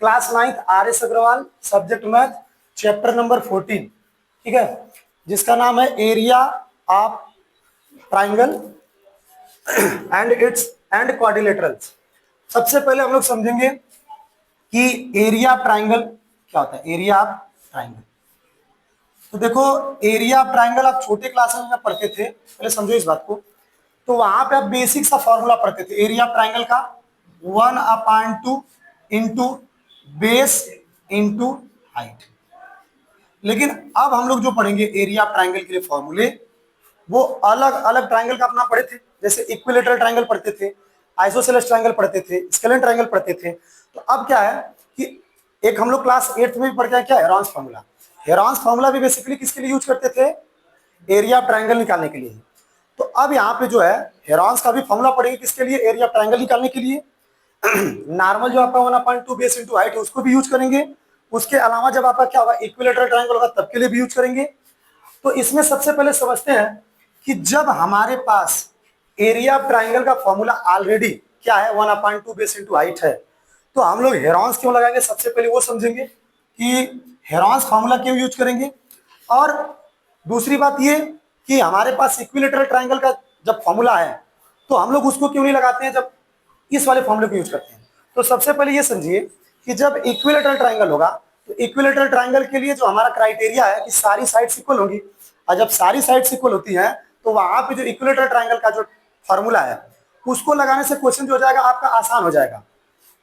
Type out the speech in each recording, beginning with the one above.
Class 9th RS Agarwal, subject math, chapter number 14, ठीक है, जिसका नाम है area of triangle and quadrilaterals. सबसे पहले हम लोग समझेंगे कि एरिया ऑफ ट्राइंगल क्या होता है। एरिया ऑफ ट्राइंगल, तो देखो एरिया ऑफ ट्राइंगल आप छोटे क्लास में पढ़ते थे, पहले समझो इस बात को। तो वहां पे आप बेसिक सा फॉर्मूला पढ़ते थे एरिया ऑफ ट्राइंगल का, 1/2 इंटू बेस इंटू हाइट। लेकिन अब हम लोग जो पढ़ेंगे एरिया ऑफ ट्राइंगल के लिए फॉर्मूले, वो अलग अलग ट्राइंगल का अपना पढ़े थे। जैसे इक्विलेटरल ट्राइंगल पढ़ते थे, आइसोसेलेस ट्राइंगल पढ़ते थे, स्केलेन ट्राइंगल पढ़ते थे। तो अब क्या है कि एक हम लोग क्लास 8th में भी पढ़ के आए, क्या हेरॉन्स फार्मूला। हेरॉन्स फार्मूला भी बेसिकली किसके लिए यूज करते थे, एरिया ऑफ ट्राइंगल निकालने के लिए। तो अब यहाँ पे जो है हेरॉन्स का भी फॉर्मूला पढ़ेंगे किसके लिए, एरिया ऑफ ट्राइंगल निकालने के लिए। नॉर्मल जो आपका 1/2 बेस इंटू हाइट है उसको भी यूज करेंगे। उसके अलावा जब आपका क्या होगा इक्विलेटरल ट्राइंगल होगा तब के लिए भी यूज करेंगे। तो इसमें सबसे पहले समझते हैं कि जब हमारे पास एरिया ऑफ ट्राइंगल का फॉर्मूला ऑलरेडी क्या है 1/2 बेस इंटू हाइट है, तो हम लोग हेरॉन्स क्यों लगाएंगे, सबसे पहले वो समझेंगे कि हेरॉन्स फॉर्मूला क्यों यूज करेंगे। और दूसरी बात ये कि हमारे पास इक्विलेटरल ट्राइंगल का जब फॉर्मूला है तो हम लोग उसको क्यों नहीं लगाते हैं जब इस वाले फॉर्मूले को यूज करते हैं। तो सबसे पहले ये समझिए कि जब इक्विलेटरल ट्राइंगल होगा तो इक्विलेटरल ट्राइंगल के लिए जो हमारा क्राइटेरिया है कि सारी साइड्स इक्वल होंगी, और जब सारी साइड्स इक्वल होती हैं तो वहां पे जो इक्विलेटरल ट्राइंगल का जो फॉर्मूला है उसको लगाने से क्वेश्चन जो हो जाएगा आपका आसान हो जाएगा।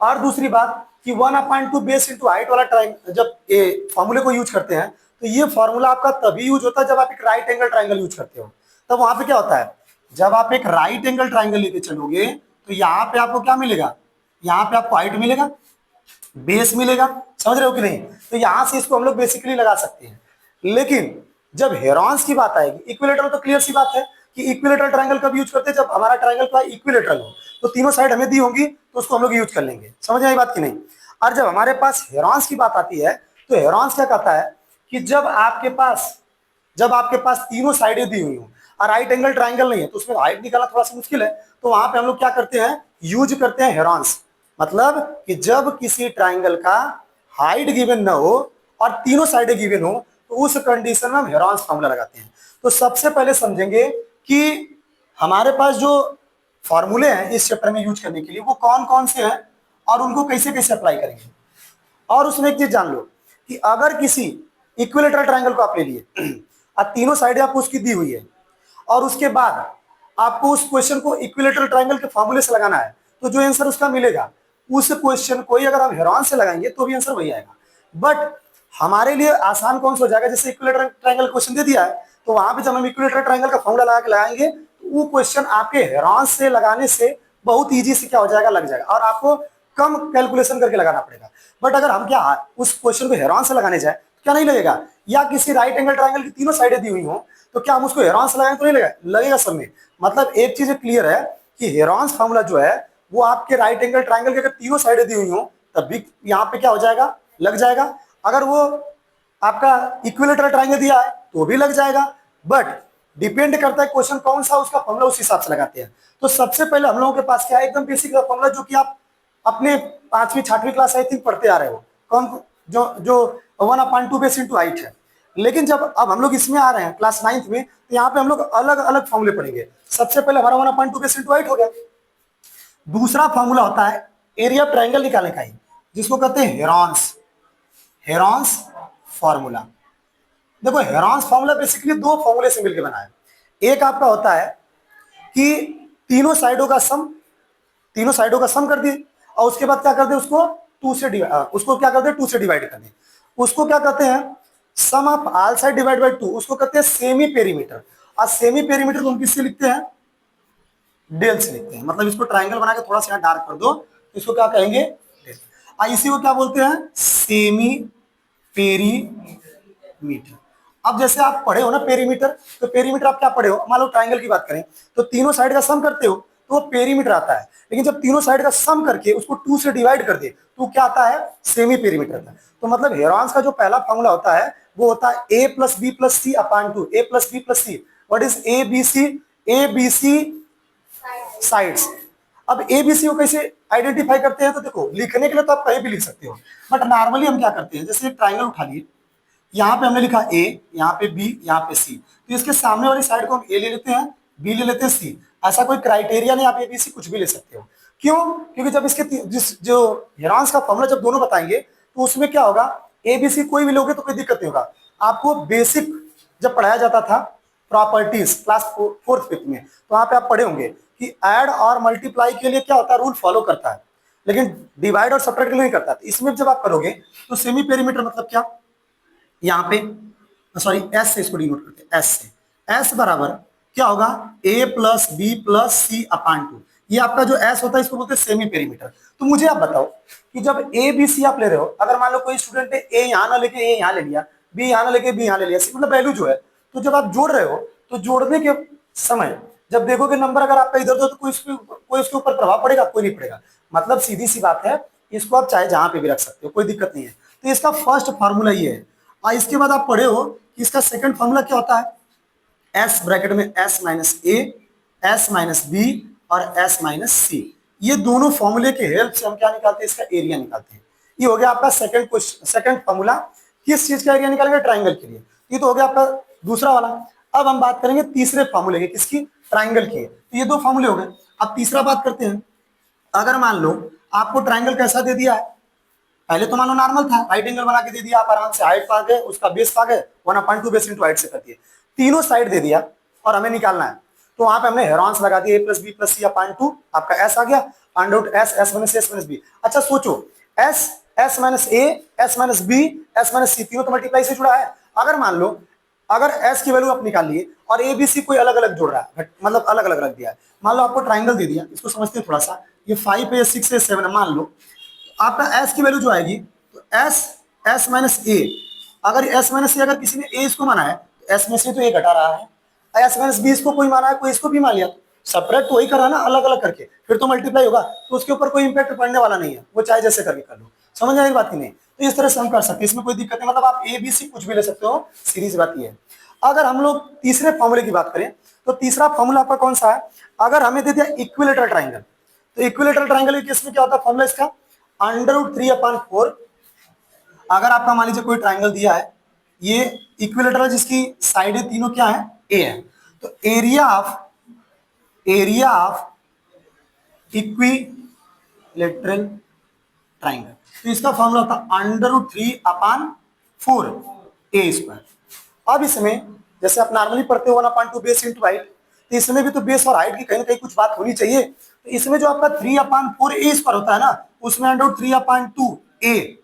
और दूसरी बात कि 1/2 बेस इंटू हाइट वाला ट्राइंगल जब ये फॉर्मूले को यूज करते हैं तो ये फॉर्मूला आपका तभी यूज होता है जब आप एक राइट एंगल ट्राइंगल यूज करते हो। तब वहां पे क्या होता है, जब आप एक राइट एंगल ट्राइंगल लेके चलोगे तो यहाँ पे आपको क्या मिलेगा, यहाँ पे आपको हाइट मिलेगा, बेस मिलेगा, समझ रहे हो कि नहीं। तो यहां से इसको हम लोग बेसिकली लगा सकते हैं। लेकिन जब हेरॉन्स की बात आएगी, इक्विलेटरल तो क्लियर सी बात है कि इक्विलेटरल ट्राइंगल कब यूज करते हैं, जब हमारा ट्राइंगल का इक्विलेटरल हो, तो तीनों साइड हमें दी होंगी तो उसको हम लोग यूज कर लेंगे, समझ आई बात की नहीं। और जब हमारे पास हेरॉन्स की बात आती है तो हेरॉन्स क्या कहता है कि जब आपके पास तीनों साइडें दी हुई हो और राइट एंगल ट्राइंगल नहीं है तो उसमें हाइट निकालना थोड़ा सा मुश्किल है, तो वहां पे हम लोग क्या करते हैं, यूज करते हैं हेरॉन्स। मतलब कि जब किसी ट्राइंगल का हाइट गिवन न हो और तीनों साइडें गिवन हो तो उस कंडीशन में हम हेरॉन्स फॉर्मूला लगाते हैं। तो सबसे पहले समझेंगे कि हमारे पास जो फॉर्मूले हैं इस चैप्टर में यूज करने के लिए वो कौन कौन से हैं और उनको कैसे कैसे अप्लाई करेंगे। और उसमें एक चीज जान लो कि अगर किसी इक्विलेटरल ट्राइंगल को आप ले लिए और तीनों साइडें आपको उसकी दी हुई है और उसके बाद आपको उस क्वेश्चन को इक्विलेटरल ट्राइंगल के फॉर्मूले से लगाना है, तो जो आंसर उसका मिलेगा उस क्वेश्चन को ही अगर आप हेरॉन से लगाएंगे तो भी आंसर वही आएगा। बट हमारे लिए आसान कौन सा हो जाएगा, जैसे इक्विलेटरल ट्राइंगल क्वेश्चन दे दिया है तो वहां पे जब हम इक्विलेटरल ट्राइंगल का फॉर्मूला लगा के लगाएंगे तो वो क्वेश्चन आपके हेरॉन से लगाने से बहुत ईजी से क्या हो जाएगा, लग जाएगा और आपको कम कैलकुलेशन करके लगाना पड़ेगा। बट अगर हम क्या उस क्वेश्चन को हेरॉन से लगाने जाए तो क्या नहीं लगेगा, या किसी राइट एंगल ट्राइंगल की तीनों साइडें दी हुई हो तो क्या हम उसको हेरॉन से लगाएंगे तो नहीं लगेगा, लगेगा सब में। मतलब एक चीज क्लियर है कि हेरॉन्स फॉर्मूला जो है वो आपके राइट एंगल ट्राइंगल के अगर तीनों साइडें दी हुई हो तब भी यहाँ पे क्या हो जाएगा, लग जाएगा। अगर वो आपका इक्विलेटरल ट्राइंगल दिया है तो भी लग जाएगा। बट डिपेंड करता है क्वेश्चन कौन सा उसका फॉर्मूला उस हिसाब से लगाते हैं। तो सबसे पहले हम लोगों के पास क्या है, एकदम बेसिक फॉर्मूला जो कि आप अपने 5वीं 6वीं क्लास आई थिंक पढ़ते आ रहे हो, कौन जो 1/2 बेस इंटू हाइट है। लेकिन जब अब हम लोग इसमें आ रहे हैं क्लास 9th में तो यहाँ पे हम लोग अलग अलग फॉर्मूले पढ़ेंगे। सबसे पहले हमारा 1/2 बेस इंटू हाइट हो गया। दूसरा फॉर्मूला होता है एरिया ट्राइंगल निकालने का ही, जिसको कहते हैं हेरॉन्स फॉर्मूला। देखो हेरॉन्स फॉर्मूला बेसिकली दो फॉर्मूले से मिलकर बना है। एक आपका होता है कि तीनों साइडों का सम कर दिए और उसके बाद क्या कर दे, उसको क्या कर दे 2 से डिवाइड कर दे। उसको क्या कहते हैं, sum of all side divide by 2, उसको कहते हैं सेमी पेरीमीटर। और सेमी पेरीमीटर को हम किससे लिखते हैं, डेल से लिखते हैं। मतलब इसको ट्राइंगल बना के थोड़ा सा डार्क कर दो तो इसको क्या कहेंगे, डेल। और इसी को क्या बोलते हैं, सेमी पेरीमीटर। अब जैसे आप पढ़े हो ना पेरीमीटर, तो पेरीमीटर आप क्या पढ़े हो, मान लो ट्राइंगल की बात करें तो तीनों साइड का सम करते हो तो वो पेरीमीटर आता है। लेकिन जब तीनों साइड का सम करके उसको 2 से डिवाइड कर दे तो क्या आता है, सेमी पेरीमीटर आता है। तो मतलब हेरॉन्स का जो पहला फॉर्मूला होता है वो होता है a + b + c upon 2, a + b + c। What is a b c sides. अब ए बी सी को कैसे आइडेंटिफाई करते हैं, तो देखो लिखने के लिए तो आप कहीं भी लिख सकते हो, बट नॉर्मली हम क्या करते हैं, जैसे एक ट्राइंगल उठा लिए, यहाँ पे हमने लिखा ए, यहाँ पे बी, यहाँ पे सी, तो इसके सामने वाली साइड को हम ए ले लेते हैं, बी ले लेते हैं, सी। ऐसा कोई क्राइटेरिया नहीं, आप ए बी सी कुछ भी ले सकते हो। क्यों? क्योंकि जब इसके जिस जो हेरॉन्स का फॉर्मूला जब दोनों बताएंगे तो उसमें क्या होगा, ए बी सी कोई भी लोगे तो कोई दिक्कत नहीं होगा। आपको बेसिक जब पढ़ाया जाता था प्रॉपर्टीज क्लास 4th 5th में, तो वहां पे आप पढ़े होंगे कि ऐड और मल्टीप्लाई के लिए क्या होता है, रूल फॉलो करता है, लेकिन डिवाइड और सब्ट्रैक्ट के लिए नहीं करता। तो इसमें जब आप करोगे तो सेमी पेरीमीटर मतलब क्या, यहाँ पे सॉरी एस से इसको डिनोट करते हैं, एस से, एस बराबर क्या होगा, ए plus B plus C upon 2। ये आपका जो एस होता है इसको बोलते हैं सेमी पेरीमीटर। तो मुझे आप बताओ कि जब ए बी सी आप ले रहे हो, अगर मान लो कोई स्टूडेंट ने ए यहाँ ना लेके ए यहाँ ले लिया, बी यहाँ ना लेके बी यहाँ ले लिया, मतलब वैल्यू जो है, तो जब आप जोड़ रहे हो तो जोड़ने के समय जब देखोगे नंबर अगर आपका इधर उधर, तो कोई उसके ऊपर प्रभाव पड़ेगा, कोई नहीं पड़ेगा। मतलब सीधी सी बात है, इसको आप चाहे जहां पे भी रख सकते हो, कोई दिक्कत नहीं है। तो इसका फर्स्ट फार्मूला ये है। और इसके बाद आप पढ़े हो कि इसका सेकंड फार्मूला क्या होता है, एस ब्रैकेट में S minus A, S minus B और एस माइनस सी। ये दोनों फॉर्मूले के हेल्प से हम क्या निकालते हैं, इसका एरिया निकालते हैं। ये हो गया आपका सेकंड क्वेश्चन, सेकंड फार्मूला। किस चीज का एरिया निकालेंगे, ट्राइंगल के लिए। ये तो हो गया आपका दूसरा वाला। अब हम बात करेंगे तीसरे फार्मूले की, किसकी, ट्राइंगल की। तो ये दो फार्मूले हो गए। अब तीसरा बात करते हैं, अगर मान लो आपको ट्राइंगल कैसा दे दिया है, पहले तो मान लो नॉर्मल था, राइट एंगल बना के दे दिया, आप आराम से हाइट पा गए, उसका बेस पा गए, 1/2 बेस इंटू हाइट से कर दिए, तीनों साइड दे दिया और हमें निकालना है। तो वहां पे हमने हेरॉन्स लगा दिए, A plus B plus C upon 2, आपका एस आ गया, under S, S minus S minus B. अच्छा सोचो, S, S minus A, S minus B, S minus C, तीनों तो मल्टीप्लाई से जुड़ा है। अगर मान लो अगर एस की वैल्यू आप निकाल लिए और ए बी सी कोई अलग अलग जोड़ रहा है, मतलब अलग अलग रख दिया है, मान लो आपको ट्राइंगल दे दिया, इसको समझते हैं थोड़ा सा, ये 5 है, 6 है, 7 है, मान लो आपका एस की वैल्यू जो आएगी, तो एस, एस माइनस ए, अगर एस माइनस ए अगर किसी ने ए इसको माना है, तो एस में से तो ए घटा रहा है, एस माइनस बी इसको कोई माना है, कोई इसको भी मान लिया, सेपरेट तो वही कर रहा है ना, अलग अलग करके, फिर तो मल्टीप्लाई होगा, तो उसके ऊपर कोई इंपैक्ट पड़ने वाला नहीं है, वो चाहे जैसे करके कर लो। समझ आएगी बात की नहीं? तो इस तरह से हम कर सकते हैं, इसमें कोई दिक्कत नहीं, मतलब आप ए बी सी कुछ भी ले सकते हो, सीरीज बात ये है। अगर हम लोग तीसरे फॉर्मूले की बात करें, तो तीसरा फॉर्मूला आपका कौन सा है, अगर हमें दे दिया इक्विलेटरल ट्राइंगल, तो इक्विलेटरल ट्राइंगल के केस में क्या होता है फॉर्मूला इसका, √3/4। अगर आपका मान लीजिए कोई ट्राइंगल दिया है, ये इक्विलेटरल जिसकी साइडें तीनों क्या है, ए है, तो एरिया ऑफ इक्विलेटरल ट्राइंगल, तो इसका फॉर्मूला होता है √3/4 A²। अब इसमें जैसे आप नॉर्मली पढ़ते हो 1/2 बेस इंटू हाइट, तो इसमें भी तो बेस और हाइट की कहीं ना कहीं कुछ बात होनी चाहिए। तो इसमें जो आपका 3/4A² होता है ना, उसमें √3/2A,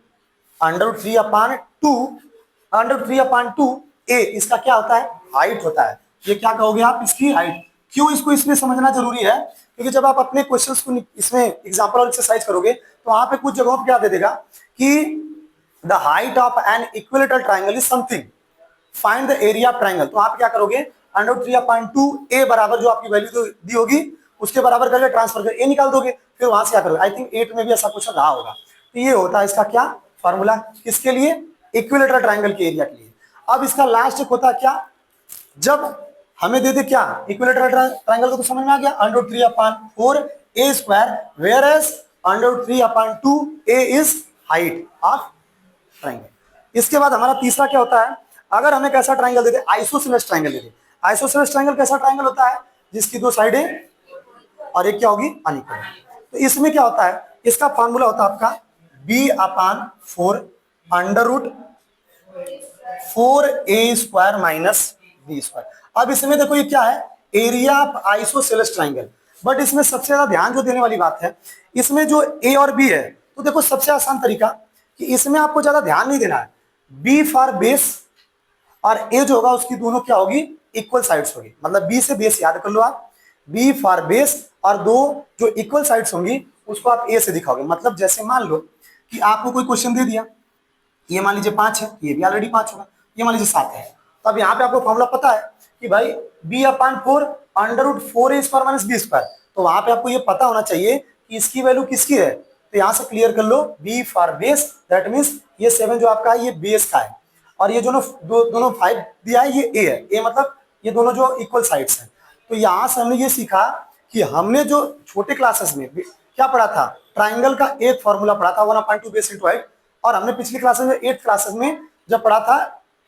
√3/2A इसका क्या होता है, हाइट होता है। ये क्या कहोगे आप, इसकी हाइट। क्यों इसको इसलिए समझना जरूरी है, क्योंकि जब आप अपने क्वेश्चंस को इसमें एग्जांपल और एक्सरसाइज करोगे, तो वहां पे कुछ जगहों पे क्या दे देगा कि the height of an equilateral triangle is something, find the area of triangle. तो आप क्या करोगे, √3/2A बराबर जो आपकी वैल्यू दी होगी उसके बराबर करके ट्रांसफर कर ए निकाल दोगे, फिर वहां से क्या करोगे। आई थिंक 8 में भी ऐसा क्वेश्चन रहा होगा। तो ये होता है इसका क्या फॉर्मूला, किसके लिए, इक्विलेटरल ट्राइंगल के एरिया के लिए। अब इसका लास्ट होता है क्या, जब हमें दे दे क्या, इक्विलेटरल ट्राइंगल को तो समझ में आ गया, √3/4A², where as √3/2A is height of triangle. इसके बाद हमारा तीसरा क्या होता है, अगर हमें कैसा ट्राइंगल दे दे, आइसोसेलेस ट्राइंगल दे दे। आइसोसेलेस ट्राइंगल कैसा ट्राइंगल होता है, जिसकी दो साइडें और एक क्या होगी, अनइक्वल। तो इसमें क्या होता है, इसका फॉर्मूला होता है आपका B/4 √4A² माइनस B²। अब इसमें देखो ये क्या है, area of isosceles triangle. But इसमें सबसे ज्यादा ध्यान जो देने वाली बात है, इसमें जो A और B है, तो देखो सबसे आसान तरीका कि इसमें आपको ज्यादा ध्यान नहीं देना है, B फॉर बेस और A जो होगा उसकी दोनों क्या होगी, इक्वल साइड्स होगी। मतलब B से बेस याद कर लो आप, B फॉर बेस और दो जो इक्वल साइड्स होंगी उसको आप A से दिखाओगे। मतलब जैसे मान लो कि आपको कोई क्वेश्चन दे दिया, ये मान लीजिए 5 है, ये भी ऑलरेडी 5 होगा, ये मान लीजिए 7 है, तो अब यहाँ पे आपको फॉर्मूला पता है कि भाई B/4 √4A² माइनस B²। तो वहां पे आपको ये पता होना चाहिए कि इसकी वैल्यू किसकी है। तो यहाँ से क्लियर कर लो, B for base, that means ये 7 जो आपका है ये बेस का है, और ये दोनों 5 दिया है ये A है, A मतलब ये दोनों जो इक्वल साइड्स हैं। तो यहाँ से हमने ये सीखा कि हमने जो छोटे क्लासेस में क्या पढ़ा था, ट्राइंगल का एक फॉर्मूला पढ़ा था 1/2 बेस इंटू हाइट, और हमने पिछली क्लासेस में 8th क्लासेस में जब पढ़ा था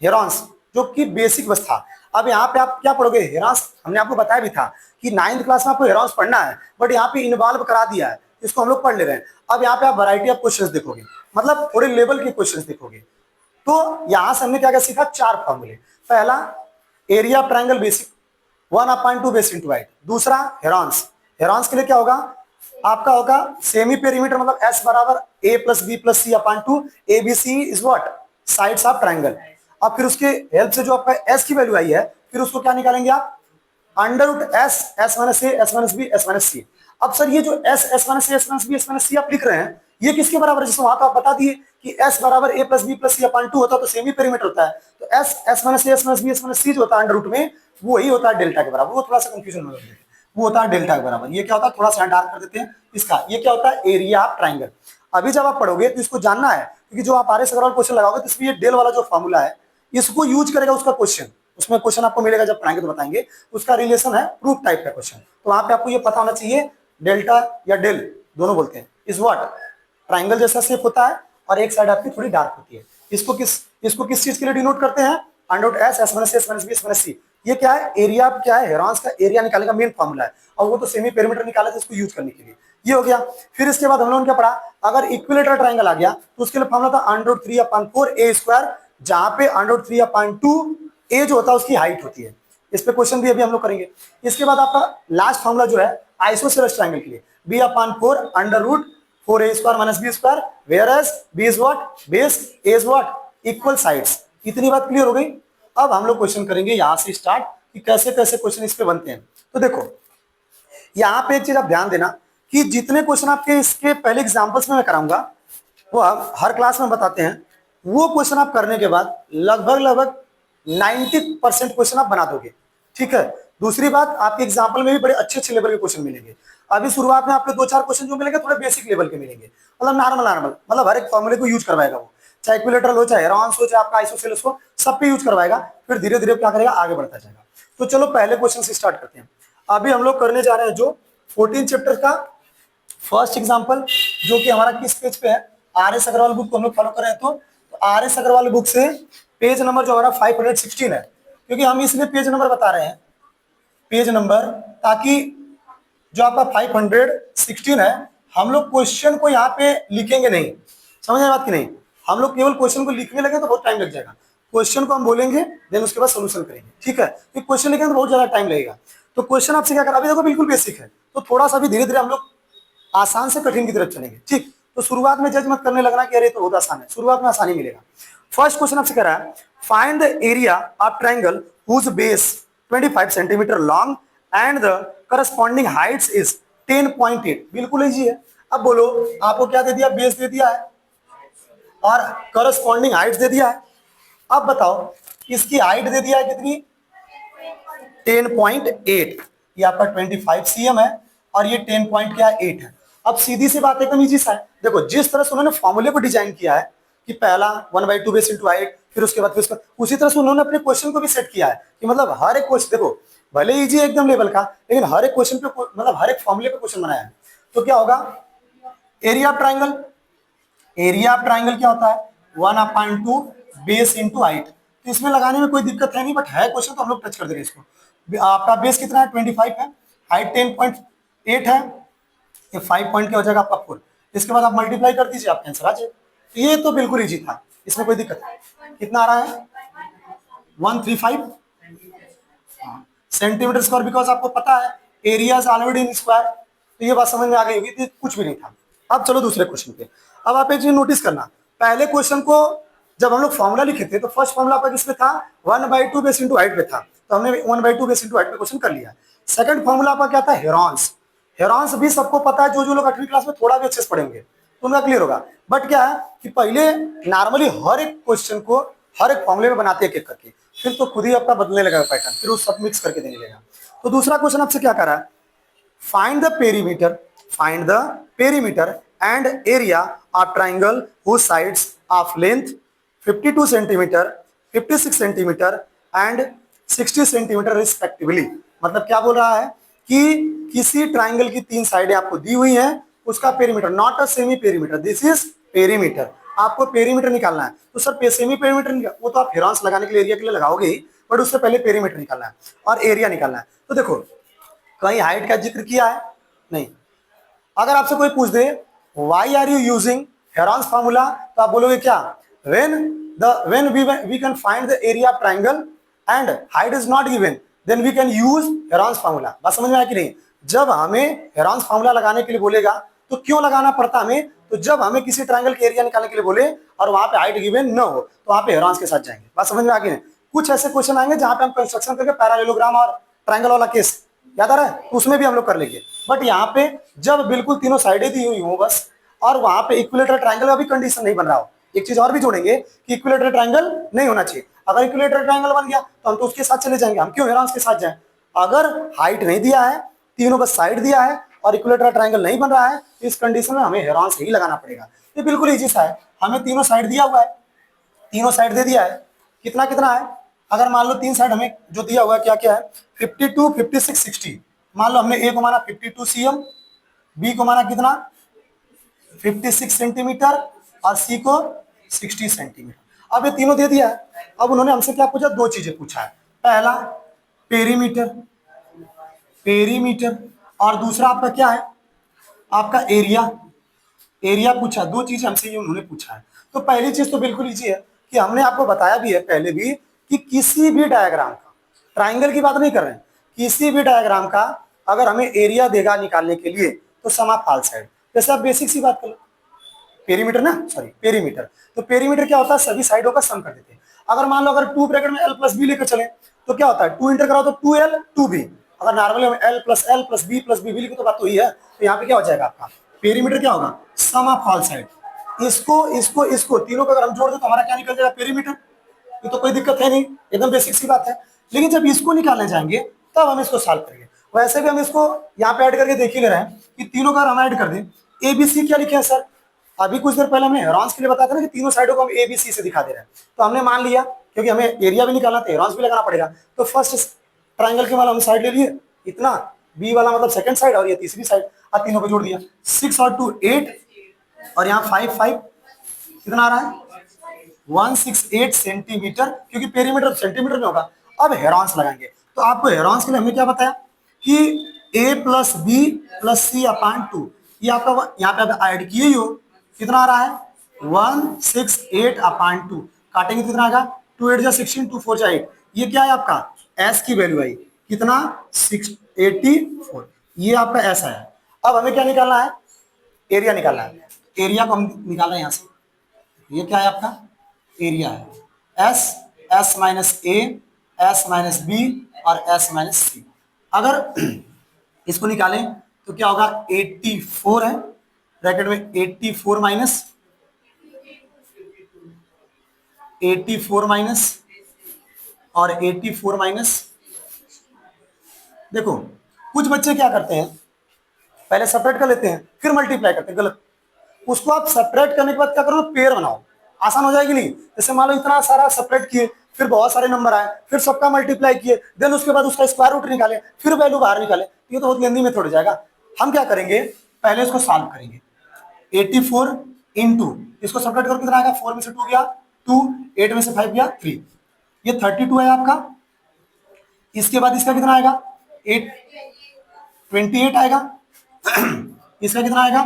हेरॉन्स, जो कि बेसिक बस था। अब यहाँ पे आप क्या पढ़ोगे, हेरॉन्स हमने आपको बताया भी था कि 9th क्लास में आपको हेरॉन्स पढ़ना है, बट यहाँ पे इन्वॉल्व करा दिया है, इसको हम लोग पढ़ ले रहे हैं। अब यहाँ पे आप वैरायटी ऑफ क्वेश्चंस देखोगे, मतलब थोड़े लेवल के क्वेश्चंस देखोगे। तो यहां से हमने क्या क्या सीखा, 4 फॉर्मूले। पहला area triangle basic 1/2 base into height. दूसरा हेरॉन्स, हेरॉन्स के लिए क्या होगा आपका, होगा सेमी पेरीमीटर, मतलब एस बराबर A plus B plus C upon 2, A B C is what, sides of triangle. अब फिर उसके हेल्प से जो आपका एस की वैल्यू आई है, फिर उसको क्या निकालेंगे आप, under root S, S minus A, S minus B, S minus C. अब सर ये जो S, S minus A, S minus B, S minus C आप लिख रहे हैं, ये किसके बराबर है, जिसमें वहां तो आप बता दिए कि एस बराबर A plus B plus C upon 2 होता है, तो सेमी पेरीमीटर होता है। तो S, S minus A, S minus B, S minus C जो होता है अंडर रूट में, वो ही होता है डेल्टा के बराबर। वो थोड़ा सा कंफ्यूजन हो जाता है, वो होता है डेल्टा के बराबर। ये क्या होता है, थोड़ा सा डार्क कर देते हैं इसका, ये क्या होता है, एरिया ऑफ ट्राइंगल। अभी जब आप पढ़ोगे तो इसको जानना है, क्योंकि जो आप RS अग्रवाल क्वेश्चन लगाओगे तो इसमें ये डेल वाला जो फॉर्मूला है, इसको यूज करेगा उसका क्वेश्चन, उसमें क्वेश्चन आपको मिलेगा, जब पढ़ाएंगे तो बताएंगे, उसका रिलेशन है प्रूफ टाइप का क्वेश्चन। तो वहां पे आपको ये पता होना चाहिए, डेल्टा या डेल दोनों बोलते हैं, इज व्हाट, ट्राइंगल जैसा शेप होता है और एक साइड आपकी थोड़ी डार्क होती है। इसको किस चीज के लिए डिनोट करते हैं, under root S, S minus A, S minus B, S minus C. ये क्या है, एरिया क्या है, हेरॉन्स का एरिया निकालने का मेन फॉर्मूला है, और वो तो सेमी पेरीमीटर निकाला था इसको यूज करने के लिए। ये हो गया। फिर इसके बाद हम लोगों ने क्या पढ़ा, अगर इक्विलेटरल ट्राइंगल आ गया तो उसके लिए फॉर्मूला था अंडर रूट 3/4 ए स्क्वायर, जहां पे अंडर रूट 3/2 ए जो होता है उसकी हाइट होती है। इस पे क्वेश्चन भी अभी हम लोग करेंगे। इसके बाद आपका लास्ट फॉर्मूला जो है आइसोसेलेस ट्राइंगल के लिए, b/4 under root 4a square minus B square, where as B is what, base, A is what, equal sides. इतनी बात क्लियर हो गई। अब हम लोग क्वेश्चन करेंगे यहां से स्टार्ट, कि कैसे कैसे क्वेश्चन इस पे बनते हैं। तो देखो यहां पे एक चीज आप ध्यान देना, कि जितने क्वेश्चन आपके इसके पहले एग्जांपल्स में मैं कराऊंगा, वो आप हर क्लास में बताते हैं, वो क्वेश्चन आप करने के बाद लगभग 90% क्वेश्चन आप बना दोगे, ठीक है। दूसरी बात, आपके एग्जाम्पल में भी बड़े अच्छे अच्छे लेवल के क्वेश्चन मिलेंगे। अभी शुरुआत में आपको 2-4 क्वेश्चन जो मिलेंगे थोड़े बेसिक लेवल के मिलेंगे, मतलब नॉर्मल, मतलब हर एक फॉर्मूले को यूज करवाएगा वो, चाहे इक्विलेटरल हो, चाहे हेरॉन्स हो, चाहे आपका आइसोसेलेस हो, सब पे यूज करवाएगा। फिर धीरे धीरे क्या करेगा, आगे बढ़ता जाएगा। तो चलो पहले क्वेश्चन से स्टार्ट करते हैं। अभी हम लोग करने जा रहे हैं जो 14 चैप्टर का फर्स्ट एग्जाम्पल, जो कि हमारा किस पेज पे है, RS अग्रवाल बुक को हम लोग फॉलो कर रहे हैं। तो RS अग्रवाल बुक से पेज नंबर जो हमारा 516 है, क्योंकि हम इसलिए पेज नंबर बता रहे हैं, पेज नंबर, ताकि जो आपका 516 है, हम लोग क्वेश्चन को यहाँ पे लिखेंगे नहीं, समझ आए बात की नहीं, हम लोग केवल क्वेश्चन को लिखने लगे तो बहुत टाइम लग जाएगा। क्वेश्चन को हम बोलेंगे, देन उसके बाद सोल्यूशन करेंगे, ठीक है। तो क्वेश्चन लिखेंगे तो बहुत ज्यादा टाइम लगेगा। तो क्वेश्चन आपसे क्या करा, अभी देखो बिल्कुल बेसिक है, तो थोड़ा सा भी धीरे धीरे हम लोग आसान से कठिन की तरफ चलेंगे, ठीक। तो शुरुआत में जज मत करने लगना कि अरे तो बहुत आसान है, शुरुआत में आसानी मिलेगा। फर्स्ट क्वेश्चन आपसे कह रहा है, find the area of triangle whose base 25 centimetre long and the corresponding heights is 10.8। बिल्कुल इजी है। अब बोलो, आपको क्या दे दिया, बेस दे दिया है और करस्पॉन्डिंग हाइट्स दे दिया है। अब बताओ इसकी हाइट दे दिया है कितनी, 10.8। ये आपका 25 cm है और ये 10.8 है। अब सीधी सी बात एकदम इजी सा है। देखो जिस तरह से उन्होंने फॉर्मूले को डिजाइन किया है कि पहला 1/2 बेस इंटू हाइट, फिर उसके बाद फिर उसी तरह से उन्होंने अपने क्वेश्चन को भी सेट किया है कि मतलब हर एक क्वेश्चन, देखो भले इजी है एकदम लेवल का, लेकिन हर एक क्वेश्चन पे, मतलब हर एक फॉर्मूले पे क्वेश्चन बनाया है। तो क्या होगा, area of triangle, area of triangle क्या होता है, 1/2 बेस इंटू हाइट। तो इसमें लगाने में कोई दिक्कत है नहीं, बट है क्वेश्चन तो हम लोग टच कर देंगे इसको। आपका बेस कितना है, 25 है, हाइट 10.8 है, ये 5 पॉइंट क्या हो जाएगा आपका 4। इसके बाद आप मल्टीप्लाई कर दीजिए, आपका आंसर आ जाए। तो ये तो बिल्कुल इजी था, इसमें कोई दिक्कत नहीं। कितना आ रहा है, 135 सेंटीमीटर स्क्वायर, बिकॉज आपको पता है area is already in square. तो ये बात समझ में आ गई होगी, तो कुछ भी नहीं था। अब चलो दूसरे क्वेश्चन पे। अब आप एक चीज नोटिस करना, पहले क्वेश्चन को जब हम लोग फॉर्मूला लिखे थे तो फर्स्ट फॉर्मूला आपका किस पे था, 1/2 बेस इंटू हाइट पे था, तो हमने 1/2 बेस इंटू हाइट पे क्वेश्चन कर लिया। सेकंड फॉर्मूला आपका क्या था, हेरॉन्स। हेरॉन्स भी सबको पता है, जो लोग 8वीं क्लास में थोड़ा भी अच्छे से पढ़ेंगे तो उनका क्लियर होगा। बट क्या है कि पहले नॉर्मली हर एक क्वेश्चन को हर एक फॉर्मूले में बनाते हैं एक एक करके, फिर तो खुद ही आपका बदलने लगेगा पैटर्न, फिर वो सब मिक्स करके देने लगेगा। तो दूसरा क्वेश्चन आपसे क्या कर रहा है, find the perimeter, find the perimeter and area of triangle whose sides of length 52 centimetre, 56 centimetre and 60 centimetre respectively. मतलब क्या बोल रहा है कि किसी ट्राइंगल की 3 साइडें आपको दी हुई हैं, उसका perimeter, not a semi perimeter, this is perimeter. आपको पेरीमीटर निकालना है। तो सर सेमी पेरीमीटर वो तो आप हेरॉन्स लगाने के लिए, एरिया के लिए लगाओगे ही, बट उससे पहले पेरीमीटर निकालना है और एरिया निकालना है। तो देखो कहीं हाइट का जिक्र किया है नहीं। अगर आपसे कोई पूछ दे why are you using Heron's formula, तो आप बोलोगे क्या, when we can find the area of triangle and height is not given, then we can use Heron's formula. बात समझ में आया कि नहीं? जब हमें हेरॉन्स फार्मूला लगाने के लिए बोलेगा तो क्यों लगाना पड़ता हमें, तो जब हमें किसी ट्रायंगल के एरिया निकालने के लिए बोले और वहां पे हाइट गिवन न हो तो वहां पे हेरॉन्स के साथ जाएंगे। बात समझ में आ गई? कुछ ऐसे क्वेश्चन आएंगे जहां पे हम कंस्ट्रक्शन करके पैरालेलोग्राम और ट्रायंगल वाला केस याद आ रहा है, उसमें भी हम लोग कर लेंगे। बट यहाँ पे जब बिल्कुल तीनों साइडें दी हुई हो बस, और वहां पे इक्विलेटरल ट्रायंगल का भी कंडीशन नहीं बन रहा हो, एक चीज और भी जोड़ेंगे कि इक्विलेटरल ट्रायंगल नहीं होना चाहिए। अगर इक्विलेटरल ट्रायंगल बन गया तो हम तो उसके साथ चले जाएंगे, हम क्यों हेरॉन्स के साथ जाएं? अगर हाइट नहीं दिया है, तीनों का साइड दिया है और इक्विलेटरल ट्रायंगल नहीं बन रहा है, इस कंडीशन में हमें हेरॉन्स ही लगाना पड़ेगा। ये बिल्कुल इजी सा है, हमें तीनों साइड दिया हुआ है, तीनों साइड दे दिया है, कितना कितना है, अगर मान लो 3 साइड हमें जो दिया हुआ है क्या क्या है, 52, 56, 60। मान लो हमने ए को माना 52 cm, बी को माना कितना 56 सेंटीमीटर और सी को 60 सेंटीमीटर। अब ये तीनों दे दिया है। अब उन्होंने हमसे क्या पूछा, 2 चीजें पूछा है, पहला पेरीमीटर, पेरीमीटर, और दूसरा आपका क्या है, आपका एरिया, एरिया पूछा। 2 चीज हमसे ये उन्होंने पूछा है। तो पहली चीज तो बिल्कुल इजी है कि हमने आपको बताया भी है पहले भी कि किसी भी डायग्राम का, ट्राइंगल की बात नहीं कर रहे हैं, किसी भी डायग्राम का अगर हमें एरिया देगा निकालने के लिए तो सम ऑफ ऑल साइड। जैसे आप बेसिक सी बात कर लो, पेरीमीटर ना, सॉरी पेरीमीटर, तो पेरीमीटर क्या होता है, सभी साइडों का सम कर देते हैं। अगर मान लो अगर 2 ब्रैकेट में l प्लस बी लेकर चले तो क्या होता है, 2 इंटर कराओ तो 2l 2b। अगर नॉर्मली हम l plus L plus B plus B लिखे तो बात तो ही है। तो यहाँ पे क्या हो जाएगा आपका पेरीमीटर क्या होगा, सम ऑफ ऑल साइड। इसको इसको इसको तीनों को अगर हम जोड़ दे तो हमारा क्या निकल जाएगा, पेरीमीटर। ये तो कोई दिक्कत है नहीं, एकदम बेसिक सी बात है। लेकिन जब इसको निकालने जाएंगे तब हम इसको सॉल्व करेंगे। वैसे भी हम इसको यहाँ पे ऐड करके देख ही ले रहे हैं कि तीनों का हम ऐड कर दें। ए बी सी क्या लिखे हैं सर, अभी कुछ देर पहले हमने हेरॉन्स के लिए बताया था ना कि तीनों साइडों को हम ए बी सी से दिखा दे रहे हैं। तो हमने मान लिया क्योंकि हमें एरिया भी निकालना था, हेरॉन्स भी लगाना पड़ेगा। तो फर्स्ट ट्राइंगल के वाला हम साइड ले लिए इतना, बी वाला मतलब सेकंड साइड, और ये तीसरी साइड, और तीनों को जोड़ दिया, 6 और 2 8, और यहाँ 5 5 कितना आ रहा है 168 सेंटीमीटर, क्योंकि पेरीमीटर सेंटीमीटर में होगा। अब हेरॉन्स लगाएंगे, तो आपको हेरॉन्स के लिए हमने क्या बताया कि a plus B plus C upon 2, ये आपका यहाँ पे आप ऐड किए ही हो, कितना आ रहा है 168 अपान 2, काटेंगे कितना आएगा 2 8 जा 16, 2 4 जा 8, ये क्या है आपका s की वैल्यू आई कितना 684, ये आपका s है। अब हमें क्या निकालना है, एरिया निकालना है। एरिया को हम निकाल रहे हैं यहाँ से, ये क्या है आपका एरिया है, S, S minus A, S minus B और एस माइनस सी। अगर इसको निकालें तो क्या होगा 84 है, ब्रैकेट में 84 माइनस 84 माइनस और 84 माइनस। देखो कुछ बच्चे क्या करते हैं, पहले सेपरेट कर लेते हैं फिर मल्टीप्लाई करते हैं, गलत। उसको आप सेपरेट करने के बाद क्या करो, पेयर बनाओ, आसान हो जाएगी नहीं। जैसे मान लो इतना सारा सेपरेट किए, फिर बहुत सारे नंबर आए, फिर सबका मल्टीप्लाई किए, देन उसके बाद उसका स्क्वायर रूट निकाले, फिर वैल्यू बाहर निकाले, ये तो बहुत लेंदी मेथड हो जाएगा। हम क्या करेंगे, पहले इसको सॉल्व करेंगे। 84 इंटू इसको सेपरेट करके कितना आएगा, 4 में से 2 गया 2, 8 में से 5 गया 3, ये 32 है आपका। इसके बाद इसका कितना आएगा 8 28 आएगा इसका कितना आएगा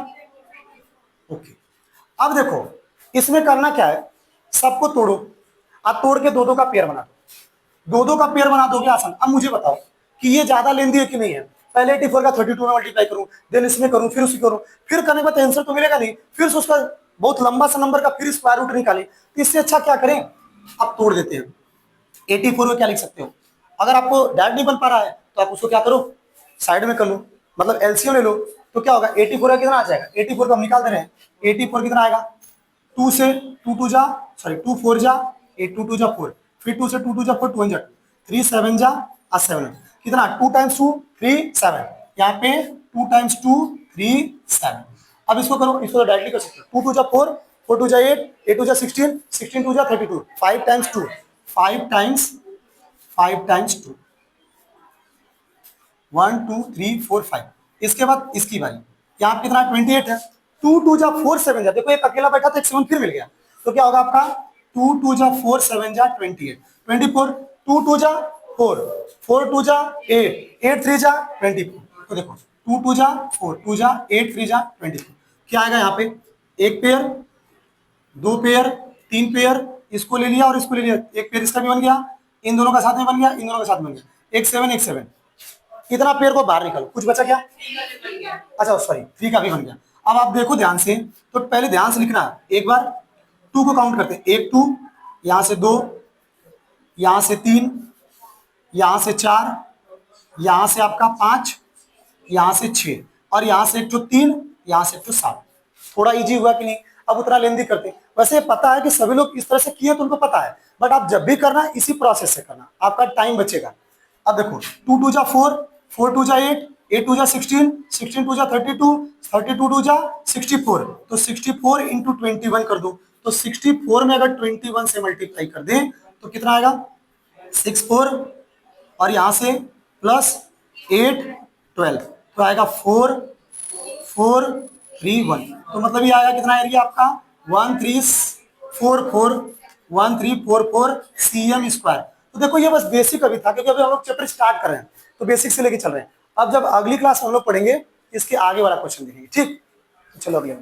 ओके। अब देखो इसमें करना क्या है, सबको तोड़ो, आप तोड़ के 2 का पेयर बना दो, 2 का पेयर बना दोगे, आसान। अब मुझे बताओ कि ये ज्यादा लेंदी है कि नहीं है, पहले 84 का 32 में मल्टीप्लाई करूं, देन इसमें करूं, फिर उसी करूं, फिर करने के बाद आंसर तो मिलेगा नहीं, फिर से उसका बहुत लंबा सा नंबर का फिर स्क्वायर रूट निकाले। तो इससे अच्छा क्या करें, आप तोड़ देते हैं। 84 में क्या लिख सकते हो, अगर आपको डैड नहीं बन पा रहा है तो आप उसको क्या करो, साइड में कर लो, मतलब एलसीएम ले लो। तो क्या होगा 84 का कितना आ जाएगा, 84 को हम निकाल दे रहे हैं, 84 कितना आएगा 2 से 2 2 जा, सॉरी 2 4 जा 8 2 2 जा 4, फिर 2 से 2 2 जा 4 2 जा 3 7 जा 7, कितना 2 टाइम्स 2 3 7, यहाँ पे 2 टाइम्स 2 3 7। अब इसको करो, इसको तो डायरेक्टली कर सकते हो, 2 2 जा 4 4 2 जा 8 8 2 जा 16 16 2 जा 32, 5 टाइम्स 2 5 टाइम्स 2 1 2 3 4 5। इसके बाद इसकी बारी, यहाँ पे कितना 28 है, 2 2 जा 4 7 जा, देखो एक अकेला बैठा तो एक 7 फिर मिल गया, तो क्या होगा आपका 2 2 जा 4 7 जा 28, 24, 2 2 जा 4, 4 2 जा 8, 8 3 जा 24। तो देखो 2 2 जा 4, 2 जा 8, 3 जा 24, क्या आएगा यहाँ पे, एक पेयर, दो पेयर, तीन पेयर, इसको ले लिया और इसको ले लिया, एक पेयर इसका भी बन गया, इन दोनों का साथ में बन गया, इन दोनों का साथ में बन गया, एक 7 एक 7, इतना पेयर को बाहर निकालो, कुछ बचा क्या, अच्छा सॉरी 3 का भी बन गया। अब आप देखो ध्यान से, तो पहले ध्यान से लिखना है, एक बार 2 को काउंट करते हैं, एक 2, यहां से 2, यहां से 3, यहां से 4, यहां से आपका 5, यहां से 6, और यहां से एक जो 3, यहां से एक जो 7। थोड़ा इजी हुआ कि नहीं, अब उतना लेंदी करते हैं, वैसे पता है कि सभी लोग इस तरह से किए तो उनको पता है, बट आप जब भी करना इसी प्रोसेस से करना, आपका टाइम बचेगा। अब देखो 2 2 जा 4, 4 2 जा 8, 8 2 जा 16, 16 2 जा 32, 32 2 जा 64, तो 64 इंटू 21 कर दो, तो 64 में अगर 21 से मल्टीप्लाई कर दें तो कितना आएगा 64, और यहां से प्लस 8 12, तो आएगा 4 4 3 1, तो मतलब ये आएगा कितना एरिया आपका 1344 cm स्क्वायर। तो देखो ये बस बेसिक अभी था, क्योंकि अभी हम लोग चैप्टर स्टार्ट कर रहे हैं तो बेसिक से लेके चल रहे हैं। अब जब अगली क्लास हम लोग पढ़ेंगे इसके आगे वाला क्वेश्चन देखेंगे, ठीक, तो चलो अगले